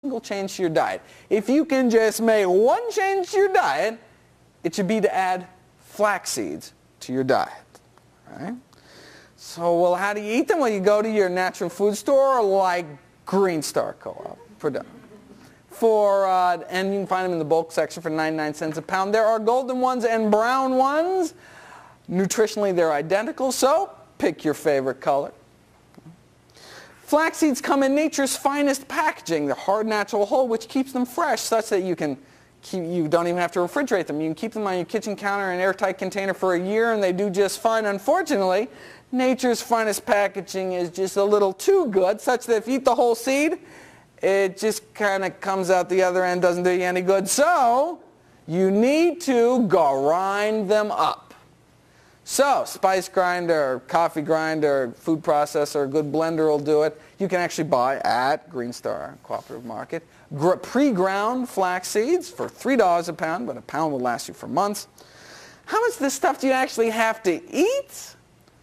single change to your diet. If you can just make one change to your diet, it should be to add flax seeds to your diet. Right? So, well, how do you eat them? Well, you go to your natural food store like Green Star Co-op. And you can find them in the bulk section for 99 cents a pound. There are golden ones and brown ones. Nutritionally, they're identical, so pick your favorite color. Flax seeds come in nature's finest packaging. They're hard, natural, whole, which keeps them fresh, such that you don't even have to refrigerate them. You can keep them on your kitchen counter in an airtight container for a year, and they do just fine. Unfortunately, nature's finest packaging is just a little too good, such that if you eat the whole seed, it just kind of comes out the other end, doesn't do you any good. So you need to grind them up. So spice grinder, coffee grinder, food processor, a good blender will do it. You can actually buy at Green Star Cooperative Market pre-ground flax seeds for $3 a pound, but a pound will last you for months. How much of this stuff do you actually have to eat?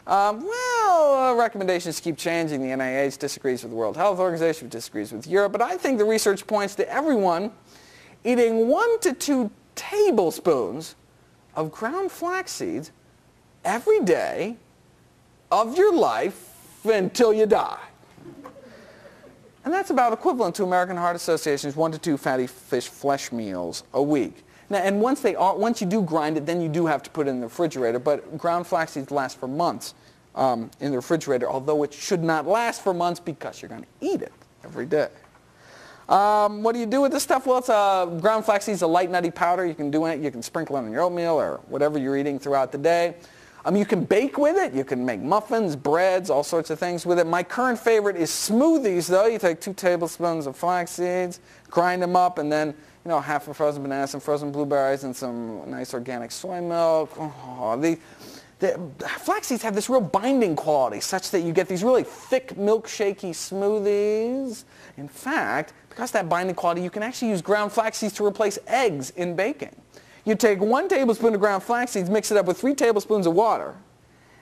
Recommendations keep changing. The NIH disagrees with the World Health Organization, which disagrees with Europe, but I think the research points to everyone eating 1 to 2 tablespoons of ground flax seeds every day of your life until you die. And that's about equivalent to American Heart Association's 1 to 2 fatty fish flesh meals a week. Now, and once you do grind it, then you do have to put it in the refrigerator, but ground flax seeds last for months in the refrigerator, although it should not last for months because you're going to eat it every day. What do you do with this stuff? Well, it's ground flax seeds, a light nutty powder. You can do it. You can sprinkle it on your oatmeal or whatever you're eating throughout the day. You can bake with it. You can make muffins, breads, all sorts of things with it. My current favorite is smoothies, though. You take 2 tablespoons of flax seeds, grind them up, and then half a frozen banana, some frozen blueberries, and some nice organic soy milk. Oh, the flax seeds have this real binding quality, such that you get these really thick, milkshakey smoothies. In fact, because of that binding quality, you can actually use ground flax seeds to replace eggs in baking. You take 1 tablespoon of ground flax seeds, mix it up with 3 tablespoons of water,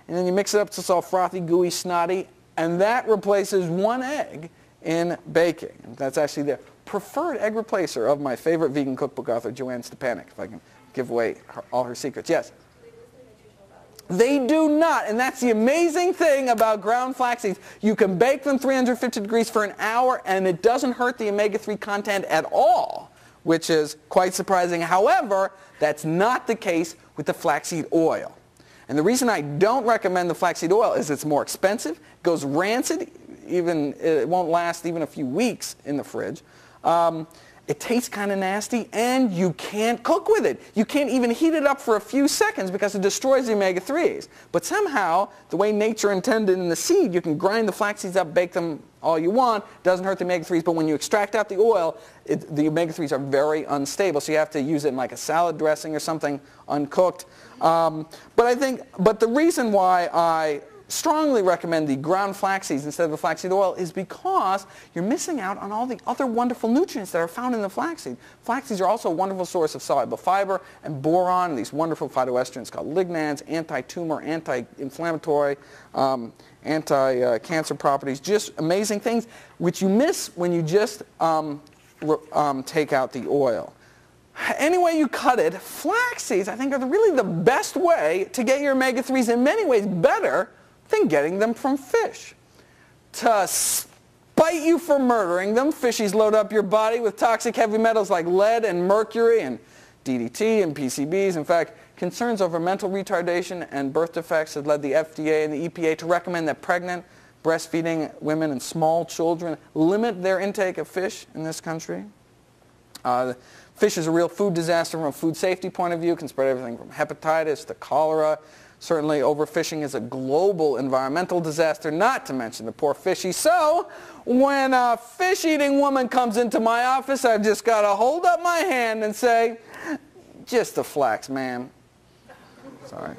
and then you mix it up till it's all frothy, gooey, snotty, and that replaces 1 egg in baking. That's actually the preferred egg replacer of my favorite vegan cookbook author, Joanne Stepanek, if I can give away all her secrets. Yes? They do not, and that's the amazing thing about ground flax seeds. You can bake them 350 degrees for an hour, and it doesn't hurt the omega-3 content at all, which is quite surprising. However, that's not the case with the flaxseed oil. And the reason I don't recommend the flaxseed oil is it's more expensive, goes rancid, it won't last even a few weeks in the fridge. It tastes kind of nasty, and you can't cook with it. You can't even heat it up for a few seconds because it destroys the omega-3s. But somehow, the way nature intended in the seed, you can grind the flax seeds up, bake them all you want. Doesn't hurt the omega-3s, but when you extract out the oil, the omega-3s are very unstable, so you have to use it in like a salad dressing or something uncooked. But the reason why I strongly recommend the ground flax seeds instead of the flaxseed oil is because you're missing out on all the other wonderful nutrients that are found in the flaxseed. Flax seeds are also a wonderful source of soluble fiber and boron, and these wonderful phytoestrogens called lignans, anti-tumor, anti-inflammatory, anti-cancer properties, just amazing things which you miss when you just take out the oil. Any way you cut it, flax seeds, I think, are really the best way to get your omega-3s, in many ways better than getting them from fish. To spite you for murdering them, fishies load up your body with toxic heavy metals like lead and mercury and DDT and PCBs. In fact, concerns over mental retardation and birth defects have led the FDA and the EPA to recommend that pregnant, breastfeeding women and small children limit their intake of fish in this country. Fish is a real food disaster from a food safety point of view. It can spread everything from hepatitis to cholera. Certainly overfishing is a global environmental disaster, not to mention the poor fishies. So when a fish-eating woman comes into my office, I've just got to hold up my hand and say, just a flax, ma'am. Sorry.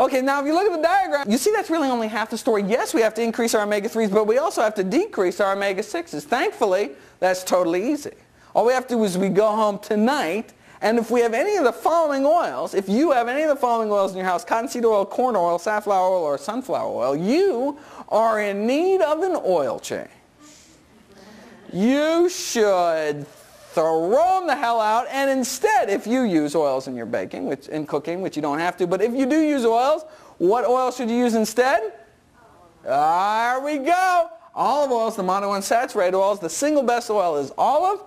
Okay, now if you look at the diagram, you see that's really only half the story. Yes, we have to increase our omega-3s, but we also have to decrease our omega-6s. Thankfully, that's totally easy. All we have to do is we go home tonight, and if we have any of the following oils, if you have any of the following oils in your house, cottonseed oil, corn oil, safflower oil, or sunflower oil, you are in need of an oil change. you should throw them the hell out, and instead, if you use oils in your baking, in cooking, which you don't have to, but if you do use oils, what oil should you use instead? There we go. Olive oil is the monounsaturated oils. The single best oil is olive,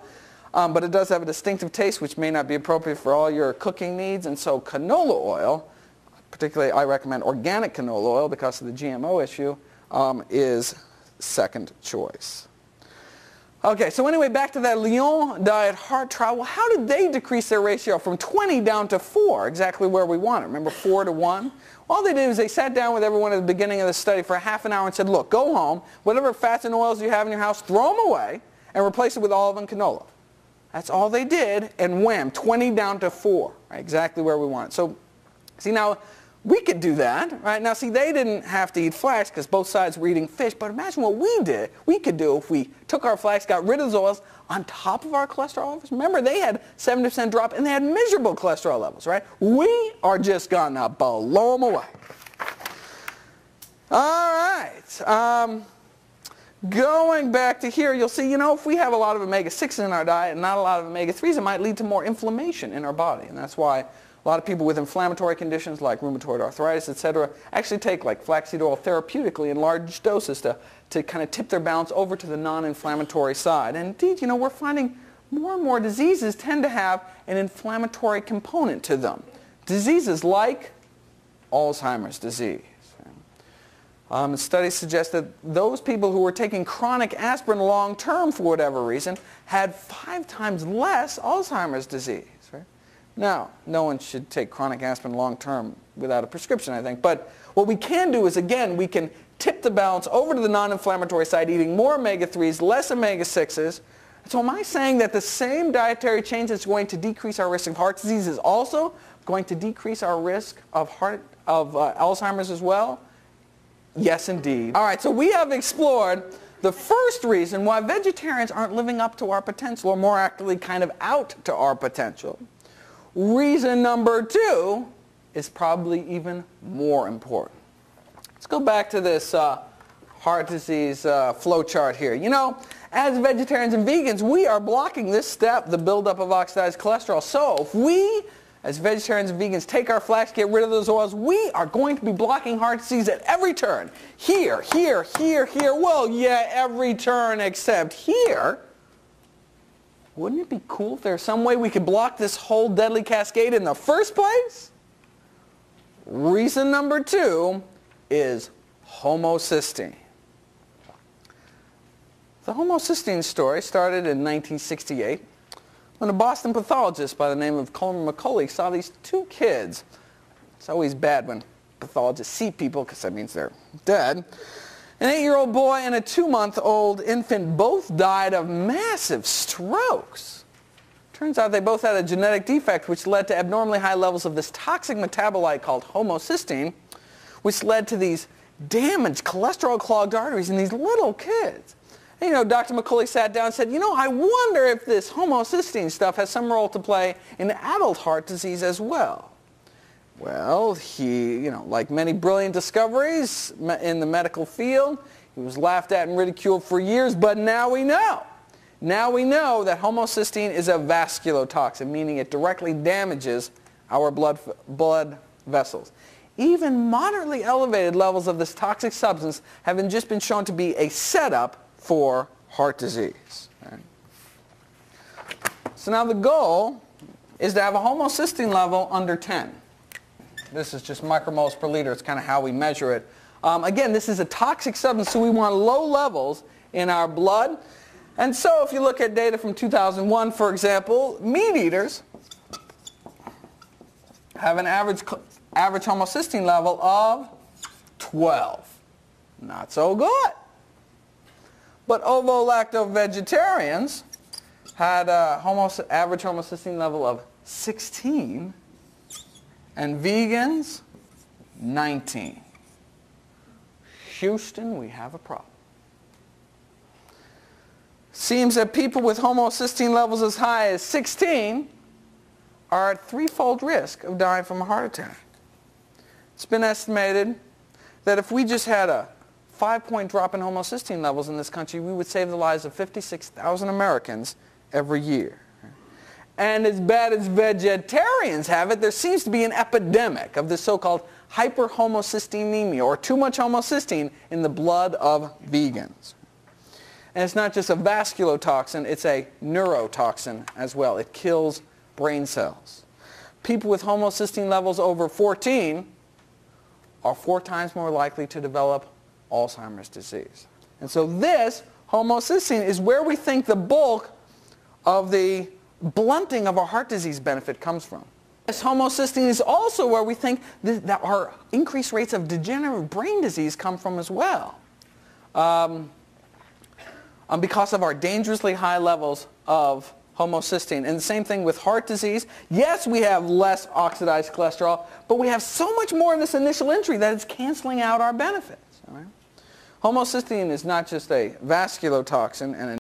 but it does have a distinctive taste which may not be appropriate for all your cooking needs, and so canola oil, particularly I recommend organic canola oil because of the GMO issue, is second choice. Okay, so anyway, back to that Lyon diet heart trial. Well, how did they decrease their ratio from 20 down to 4, exactly where we want it? Remember 4 to 1? All they did was they sat down with everyone at the beginning of the study for half an hour and said, look, go home, whatever fats and oils you have in your house, throw them away and replace it with olive and canola. That's all they did, and wham, 20 down to 4, right, exactly where we want it. So, see, now, we could do that, right? Now, see, they didn't have to eat flax because both sides were eating fish, but imagine what we could do if we took our flax, got rid of those oils on top of our cholesterol levels. Remember, they had 70% drop, and they had miserable cholesterol levels, right? We are just going to blow them away. All right. Going back to here, you'll see, if we have a lot of omega-6s in our diet and not a lot of omega-3s, it might lead to more inflammation in our body, and that's why a lot of people with inflammatory conditions like rheumatoid arthritis, etc., actually take like flaxseed oil therapeutically in large doses to kind of tip their balance over to the non-inflammatory side. And indeed, we're finding more and more diseases tend to have an inflammatory component to them. Diseases like Alzheimer's disease. Studies suggest that those people who were taking chronic aspirin long-term for whatever reason had 5 times less Alzheimer's disease. Now, no one should take chronic aspirin long-term without a prescription, I think. But what we can do is, again, we can tip the balance over to the non-inflammatory side, eating more omega-3s, less omega-6s. So am I saying that the same dietary change that's going to decrease our risk of heart disease is also going to decrease our risk of Alzheimer's as well? Yes, indeed. All right, so we have explored the first reason why vegetarians aren't living up to our potential, or more accurately, kind of out to our potential. Reason number 2 is probably even more important. Let's go back to this heart disease flow chart here. As vegetarians and vegans, we are blocking this step, the buildup of oxidized cholesterol. So if we, as vegetarians and vegans, take our flax, get rid of those oils, we are going to be blocking heart disease at every turn. Here, here, here, here. Well, yeah, every turn except here. Wouldn't it be cool if there's some way we could block this whole deadly cascade in the first place? Reason number 2 is homocysteine. The homocysteine story started in 1968 when a Boston pathologist by the name of Coleman McCauley saw these 2 kids. It's always bad when pathologists see people because that means they're dead. An 8-year-old boy and a 2-month-old infant both died of massive strokes. Turns out they both had a genetic defect which led to abnormally high levels of this toxic metabolite called homocysteine, which led to these damaged cholesterol-clogged arteries in these little kids. And, Dr. McCauley sat down and said, I wonder if this homocysteine stuff has some role to play in adult heart disease as well. Well, he, like many brilliant discoveries in the medical field, he was laughed at and ridiculed for years, but now we know. Now we know that homocysteine is a vasculotoxin, meaning it directly damages our blood vessels. Even moderately elevated levels of this toxic substance have just been shown to be a setup for heart disease. Right? So now the goal is to have a homocysteine level under 10. This is just micromoles per liter. It's kind of how we measure it. Again, this is a toxic substance, so we want low levels in our blood. And so if you look at data from 2001, for example, meat eaters have an average homocysteine level of 12. Not so good. But ovo-lacto-vegetarians had an average homocysteine level of 16. And vegans, 19. Houston, we have a problem. Seems that people with homocysteine levels as high as 16 are at 3-fold risk of dying from a heart attack. It's been estimated that if we just had a 5-point drop in homocysteine levels in this country, we would save the lives of 56,000 Americans every year. And as bad as vegetarians have it, there seems to be an epidemic of this so-called hyperhomocysteinemia, or too much homocysteine in the blood of vegans. And it's not just a vasculotoxin, it's a neurotoxin as well. It kills brain cells. People with homocysteine levels over 14 are 4 times more likely to develop Alzheimer's disease. And so this homocysteine is where we think the bulk of the blunting of our heart disease benefit comes from. This homocysteine is also where we think that our increased rates of degenerative brain disease come from as well. Because of our dangerously high levels of homocysteine. And the same thing with heart disease. Yes, we have less oxidized cholesterol, but we have so much more in this initial entry that it's canceling out our benefits. All right? Homocysteine is not just a vasculotoxin and a